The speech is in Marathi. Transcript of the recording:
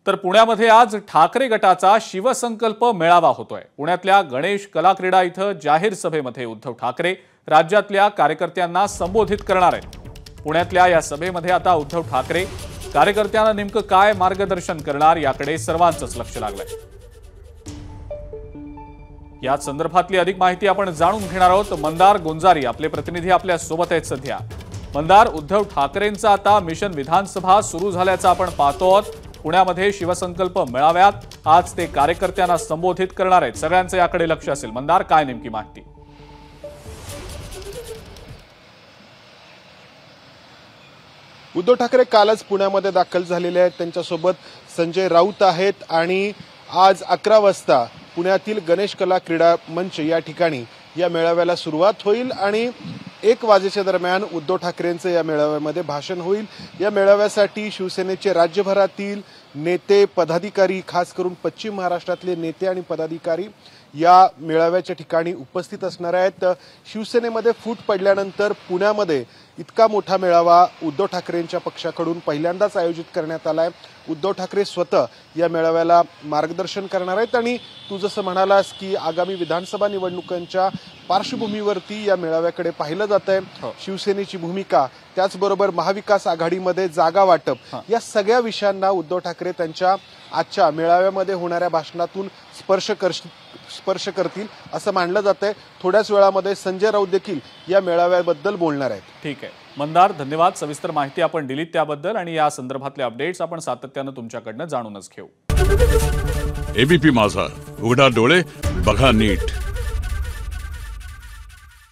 तर पुण्यामध्ये आज ठाकरे गटाचा शिवसंकल्प मेळावा होतोय। पुण्यातल्या गणेश कला क्रीडा इथं जाहीर सभेमध्ये उद्धव ठाकरे राज्यातल्या कार्यकर्त्यांना संबोधित करणार आहेत। पुण्यातल्या या सभेमध्ये आता उद्धव ठाकरे कार्यकर्त्यांना नेमकं काय मार्गदर्शन करणार याकडे सर्वांचंच लक्ष लागलंय। या संदर्भातली अधिक माहिती आपण जाणून घेणार आहोत। मंदार गोंजारी आपले प्रतिनिधी आपल्या सोबत आहेत सध्या। मंदार, उद्धव ठाकरेंचा आता मिशन विधानसभा सुरू झाल्याचं आपण पाहतो आहोत। पुण्यामध्ये शिवसंकल्प मेळाव्यात आज ते कार्यकर्त्यांना संबोधित करणार आहेत। सगळ्यांचं याकडे लक्ष असेल। मंदार, काय नेमकी माहिती? उद्धव ठाकरे कालच पुण्यामध्ये दाखल झालेले आहेत। त्यांच्यासोबत संजय राऊत आहेत आणि आज 11 वाजता पुण्यातील गणेश कला क्रीडा मंच या ठिकाणी या मेळाव्याला सुरुवात होईल आणि 1 वाजेच्या दरम्यान उद्धव ठाकरेंचं या मेळाव्यामध्ये भाषण होईल। या मेळाव्यासाठी शिवसेनेचे राज्यभरातील नेते, पदाधिकारी, खास करून पश्चिम महाराष्ट्रातले नेते आणि पदाधिकारी या मेळाव्याच्या ठिकाणी उपस्थित असणार आहेत। शिवसेनेमध्ये फूट पडल्यानंतर पुण्यामध्ये इतका मोठा मेळावा उद्धव ठाकरेंच्या पक्षाकडून पहिल्यांदाच आयोजित करण्यात आलाय। उद्धव ठाकरे स्वतः या मेळाव्याला मार्गदर्शन करणार आहेत आणि तू जसं म्हणालास की आगामी विधानसभा निवडणुकांच्या पार्श्वभूमीवरती या मेळाव्याकडे पाहिलं जातंय। शिवसेनेची भूमिका, त्याचबरोबर महाविकास आघाडीमध्ये जागा वाटप, या सगळ्या विषयांना उद्धव ठाकरे त्यांच्या आजच्या मेळाव्यामध्ये होणाऱ्या भाषणातून स्पर्श करतील असं मानलं जातंय। थोड्याच वेळामध्ये संजय राऊत देखील या मेळाव्याबद्दल बोलणार आहेत। ठीक आहे मंदार, धन्यवाद। सविस्तर माहिती आपण दिलीत त्याबद्दल आणि या संदर्भातले अपडेट्स आपण सातत्यानं तुमच्याकडनं जाणूनच घेऊ। एबीपी माझा, उघडा डोळे बघा नीट।